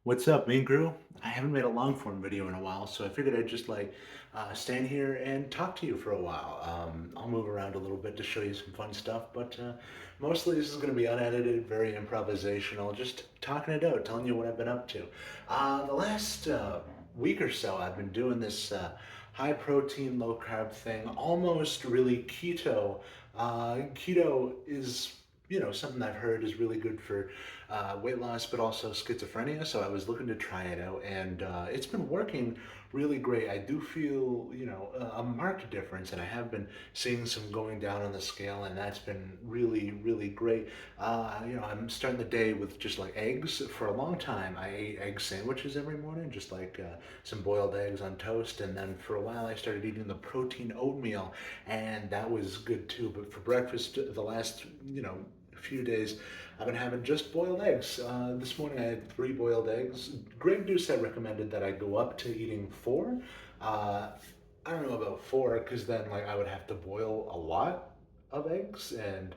What's up, Mean Crew? I haven't made a long form video in a while, so I figured I'd just stand here and talk to you for a while. I'll move around a little bit to show you some fun stuff, but mostly this is going to be unedited, very improvisational, just talking it out, telling you what I've been up to. The last week or so, I've been doing this high protein, low carb thing, almost really keto. Keto is something I've heard is really good for weight loss, but also schizophrenia. So I was looking to try it out, and it's been working really great. I do feel, a marked difference, and I have been seeing some going down on the scale, and that's been really, really great. I'm starting the day with just like eggs. For a long time, I ate egg sandwiches every morning, just like some boiled eggs on toast, and then for a while, I started eating the protein oatmeal, and that was good too. But for breakfast, the last, few days, I've been having just boiled eggs. This morning I had three boiled eggs. Greg Doucette recommended that I go up to eating four. Uh, I don't know about four because then like I would have to boil a lot of eggs, and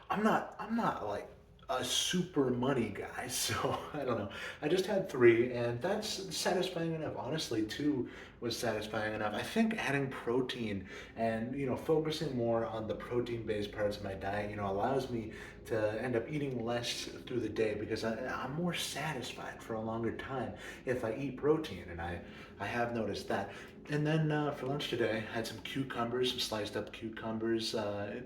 I'm not like a super money guy, so I don't know. I just had three, and that's satisfying enough. Honestly, two was satisfying enough. I think adding protein and focusing more on the protein-based parts of my diet, allows me to end up eating less through the day because I'm more satisfied for a longer time if I eat protein, and I have noticed that. And then for lunch today, I had some cucumbers, some sliced up cucumbers. I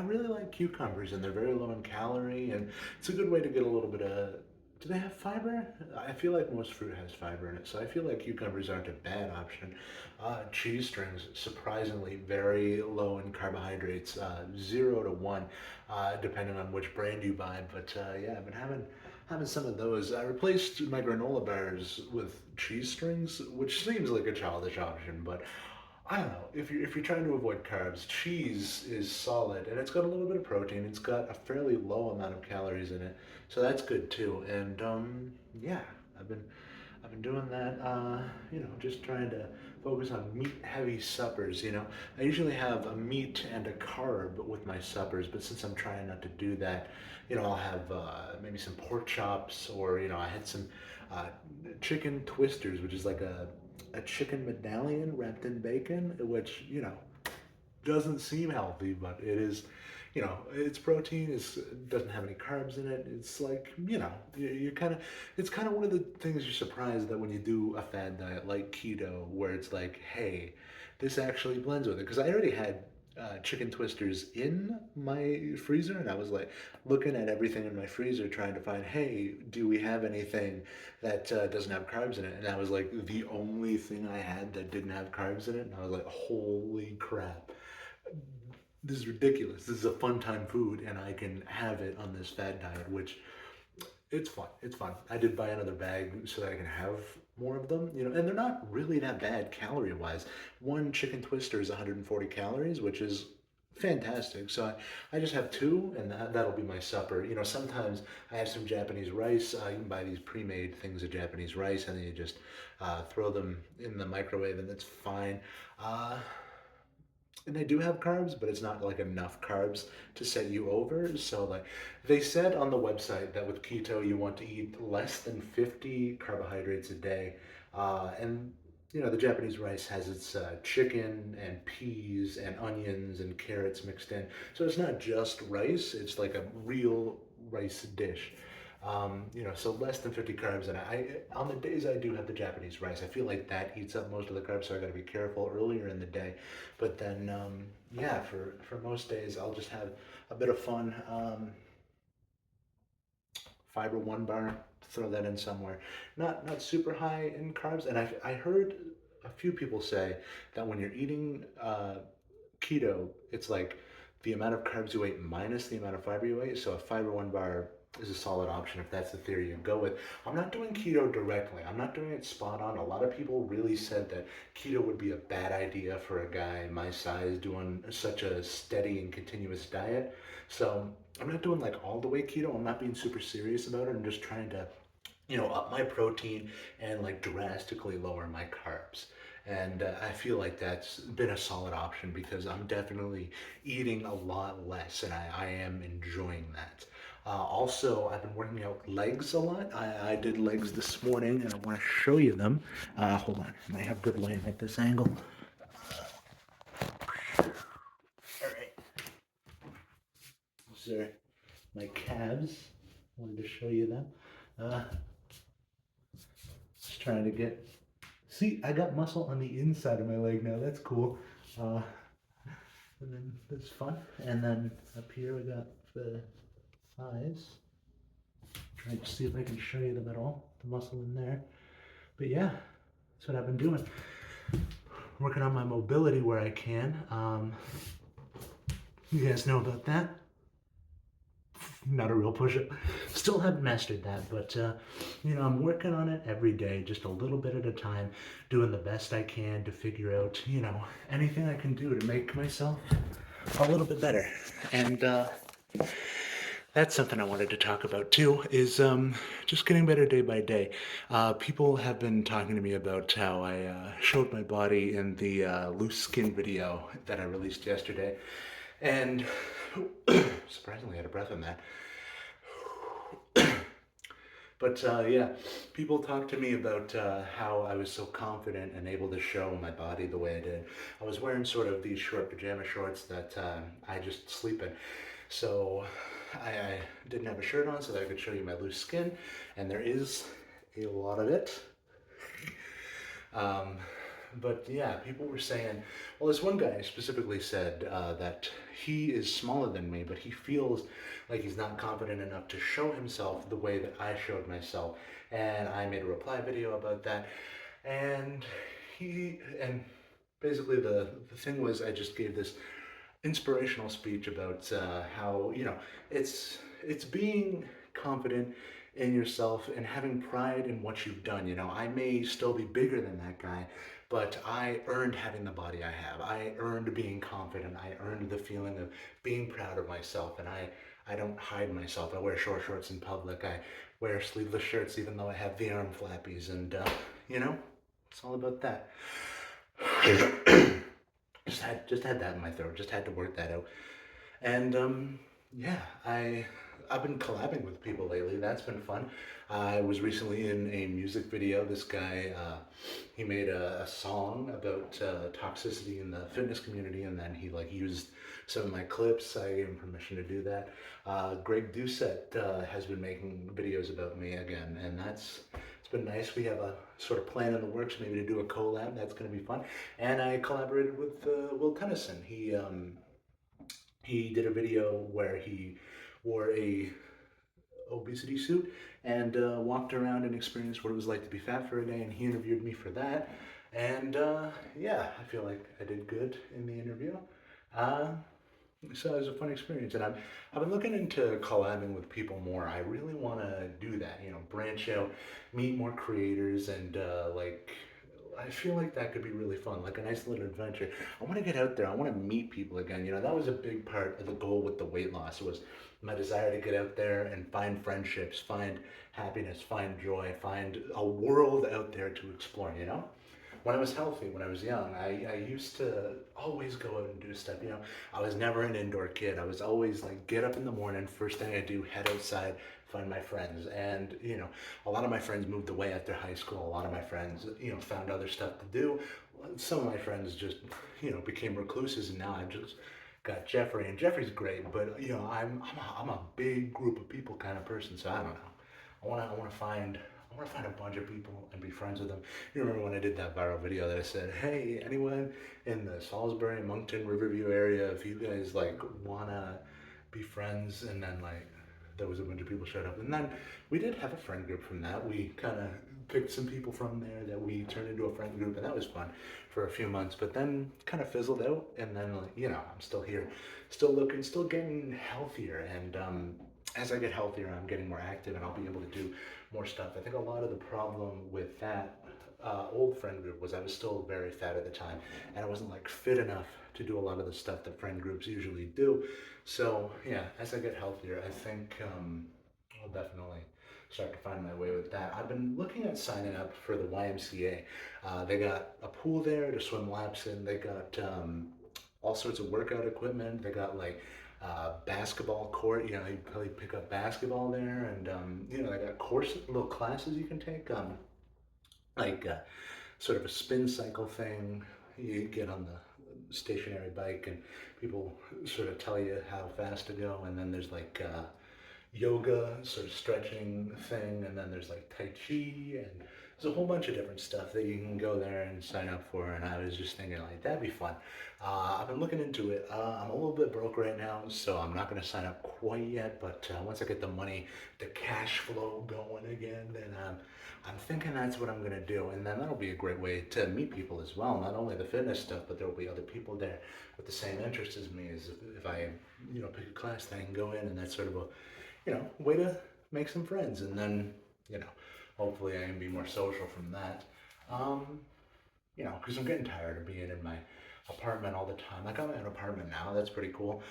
really like cucumbers, and they're very low in calorie, and it's a good way to get a little bit of. Do they have fiber? I feel like most fruit has fiber in it, so I feel like cucumbers aren't a bad option. Cheese strings, surprisingly very low in carbohydrates, 0 to 1, depending on which brand you buy. But yeah, I've been having some of those. I replaced my granola bars with cheese strings, which seems like a childish option, but I don't know. If you're trying to avoid carbs, cheese is solid, and it's got a little bit of protein. It's got a fairly low amount of calories in it, so that's good too. And yeah, I've been I've been doing that. Just trying to focus on meat-heavy suppers. I usually have a meat and a carb with my suppers, but since I'm trying not to do that, I'll have maybe some pork chops, or I had some uh, chicken twisters, which is like a chicken medallion wrapped in bacon, which doesn't seem healthy, but it is. It's protein. It doesn't have any carbs in it. It's like you're kind of. It's kind of one of the things you're surprised that when you do a fad diet like keto, where it's like, hey, this actually blends with it. Because I already had chicken twisters in my freezer, and I was like looking at everything in my freezer, trying to find, hey, do we have anything that doesn't have carbs in it? And that was like the only thing I had that didn't have carbs in it, and I was like, holy crap, this is ridiculous. This is a fun time food, and I can have it on this fad diet, which it's fun. It's fun. I did buy another bag so that I can have more of them, and they're not really that bad calorie wise. One chicken twister is 140 calories, which is fantastic. So I just have two, and that'll be my supper. Sometimes I have some Japanese rice. You can buy these pre-made things of Japanese rice, and then you just throw them in the microwave, and that's fine. Uh, and they do have carbs, but it's not like enough carbs to set you over. So like they said on the website that with keto you want to eat less than 50 carbohydrates a day, and the Japanese rice has its chicken and peas and onions and carrots mixed in. So it's not just rice; it's like a real rice dish. So less than 50 carbs, and on the days I do have the Japanese rice, I feel like that eats up most of the carbs, so I got to be careful earlier in the day. But then, yeah, for most days, I'll just have a bit of fun. Fiber One bar, throw that in somewhere. Not super high in carbs, and I heard a few people say that when you're eating keto, it's like the amount of carbs you ate minus the amount of fiber you ate. So a Fiber One bar is a solid option if that's the theory you go with. I'm not doing keto directly. I'm not doing it spot on. A lot of people really said that keto would be a bad idea for a guy my size doing such a steady and continuous diet. So I'm not doing like all the way keto. I'm not being super serious about it. I'm just trying to up my protein and like drastically lower my carbs. And I feel like that's been a solid option because I'm definitely eating a lot less, and I am enjoying that. Also, I've been working out legs a lot. I did legs this morning, and I want to show you them. Hold on, I have good lighting at this angle. All right, these are my calves. Wanted to show you them. Uh, just trying to get. See, I got muscle on the inside of my leg now. That's cool. Uh, and then that's fun. And then up here we got the thighs. Trying to see if I can show you them at all. The muscle in there. But yeah, that's what I've been doing. Working on my mobility where I can. You guys know about that? Not a real push-up. Still haven't mastered that, but I'm working on it every day, just a little bit at a time, doing the best I can to figure out, anything I can do to make myself a little bit better. And that's something I wanted to talk about too, is just getting better day by day. People have been talking to me about how I showed my body in the loose skin video that I released yesterday. And surprisingly, I had a breath on that. But yeah, people talk to me about how I was so confident and able to show my body the way I did. I was wearing sort of these short pajama shorts that I just sleep in. So I didn't have a shirt on so that I could show you my loose skin, and there is a lot of it. But yeah, people were saying, well, this one guy specifically said that he is smaller than me, but he feels like he's not confident enough to show himself the way that I showed myself. And I made a reply video about that. And basically the thing was, I just gave this inspirational speech about how, it's being confident in yourself and having pride in what you've done. I may still be bigger than that guy, but I earned having the body I have. I earned being confident. I earned the feeling of being proud of myself. And I don't hide myself. I wear short shorts in public. I wear sleeveless shirts even though I have the arm flappies. And, it's all about that. just had that in my throat. Just had to work that out. And yeah, I've been collabing with people lately. That's been fun. I was recently in a music video. This guy, he made a song about toxicity in the fitness community, and then he used some of my clips. I gave him permission to do that. Greg Doucette has been making videos about me again, and it's been nice. We have a sort of plan in the works, maybe to do a collab. That's going to be fun. And I collaborated with Will Tennyson. He did a video where he wore a obesity suit and walked around and experienced what it was like to be fat for a day, and he interviewed me for that. And yeah, I feel like I did good in the interview. So it was a fun experience, and I've been looking into collabing with people more. I really want to do that, branch out, meet more creators, and I feel like that could be really fun, like a nice little adventure. I want to get out there. I want to meet people again. That was a big part of the goal with the weight loss, was my desire to get out there and find friendships, find happiness, find joy, find a world out there to explore. When I was healthy, when I was young, I used to always go out and do stuff. I was never an indoor kid. I was always get up in the morning, first thing I do, head outside, find my friends. And, a lot of my friends moved away after high school. A lot of my friends, found other stuff to do. Some of my friends just, became recluses, and now I've just got Jeffrey, and Jeffrey's great, but, I'm a big group of people kind of person, so I don't know. I want to find a bunch of people and be friends with them. You remember when I did that viral video that I said, hey, anyone in the Salisbury, Moncton, Riverview area, if you guys wanna be friends, and then there was a bunch of people showed up, and then we did have a friend group from that. We kind of picked some people from there that we turned into a friend group, and that was fun for a few months, but then kind of fizzled out. And then I'm still here, still looking, still getting healthier, and as I get healthier, I'm getting more active, and I'll be able to do more stuff. I think a lot of the problem with that old friend group was I was still very fat at the time, and I wasn't fit enough to do a lot of the stuff that friend groups usually do. So yeah, as I get healthier, I think I'll definitely start to find my way with that. I've been looking at signing up for the YMCA. They got a pool there to swim laps in. They got all sorts of workout equipment. They got basketball court. You know, you probably pick up basketball there, and you know, they got little classes you can take. Like sort of a spin cycle thing. You get on the stationary bike, and people sort of tell you how fast to go. And then there's like yoga, sort of stretching thing, and then there's like Tai Chi, and there's a whole bunch of different stuff that you can go there and sign up for. And I was just thinking, like, that'd be fun. I've been looking into it. I'm a little bit broke right now, so I'm not going to sign up quite yet. But once I get the money, the cash flow going again, then I'm thinking that's what I'm going to do. And then that'll be a great way to meet people as well. Not only the fitness stuff, but there'll be other people there with the same interests as me. As if I, you know, pick a class that I can go in, and that's sort of a, you know, way to make some friends, and then, you know, hopefully I can be more social from that. Um, you know, because I'm getting tired of being in my apartment all the time. Like, I'm in an apartment now, that's pretty cool.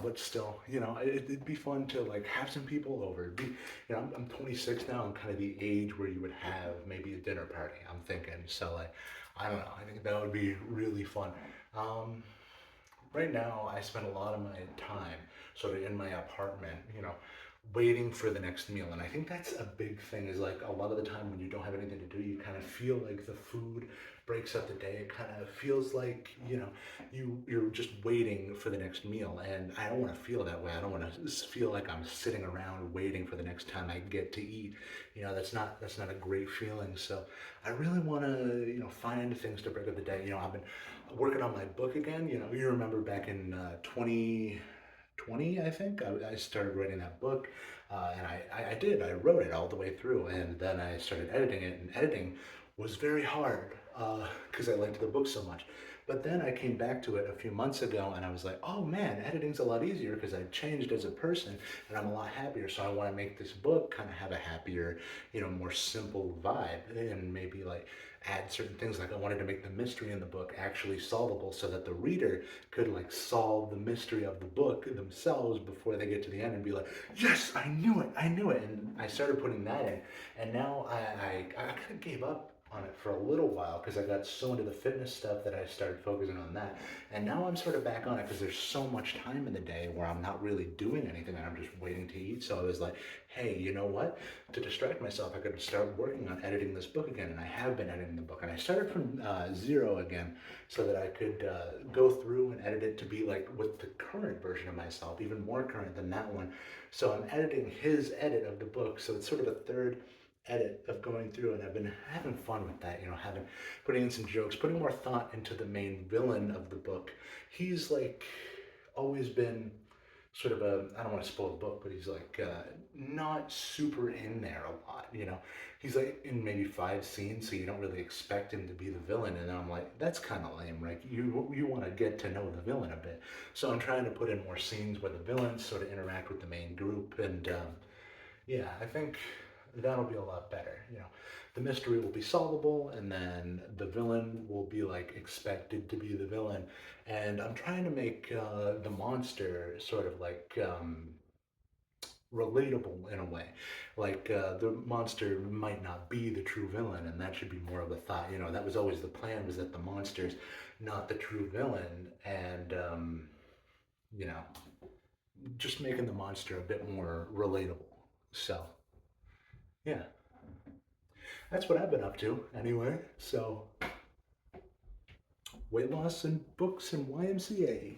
But still, you know, it'd be fun to like have some people over. It'd be, you know, I'm 26 now. I'm kind of the age where you would have maybe a dinner party. I'm thinking, so like, I don't know. I think that would be really fun. Um, right now, I spend a lot of my time sort of in my apartment, you know, waiting for the next meal. And I think that's a big thing, is like a lot of the time when you don't have anything to do, you kind of feel like the food breaks up the day. It kind of feels like, you know, you're just waiting for the next meal. And I don't want to feel that way. I don't want to feel like I'm sitting around waiting for the next time I get to eat. You know, that's not a great feeling. So I really want to, you know, find things to break up the day. You know, I've been working on my book again. You know, you remember back in 2020, I think, I started writing that book. And I wrote it all the way through. And then I started editing it. And editing was very hard because I liked the book so much. But then I came back to it a few months ago, and I was like, oh man, editing's a lot easier because I've changed as a person, and I'm a lot happier. So I want to make this book kind of have a happier, you know, more simple vibe, and maybe like add certain things. Like, I wanted to make the mystery in the book actually solvable, so that the reader could like solve the mystery of the book themselves before they get to the end and be like, yes, I knew it. And I started putting that in, and now I kind of gave up on it for a little while because I got so into the fitness stuff that I started focusing on that. And now I'm sort of back on it because there's so much time in the day where I'm not really doing anything and I'm just waiting to eat. So I was like, hey, you know what? To distract myself, I could start working on editing this book again. And I have been editing the book. And I started from zero again so that I could go through and edit it to be like with the current version of myself, even more current than that one. So I'm editing his edit of the book. So it's sort of a third edit of going through, and I've been having fun with that, you know, having putting in some jokes, putting more thought into the main villain of the book. He's like always been sort of a, I don't want to spoil the book, but he's like not super in there a lot, you know. He's like in maybe 5 scenes, so you don't really expect him to be the villain. And I'm like, that's kind of lame, right? You want to get to know the villain a bit. So I'm trying to put in more scenes where the villains sort of interact with the main group, and yeah, I think that'll be a lot better. You know, the mystery will be solvable, and then the villain will be like expected to be the villain. And I'm trying to make the monster sort of like relatable in a way. Like the monster might not be the true villain, and that should be more of a thought. You know, that was always the plan, was that the monster's not the true villain, and you know, just making the monster a bit more relatable. So yeah, that's what I've been up to anyway. So weight loss and books and YMCA.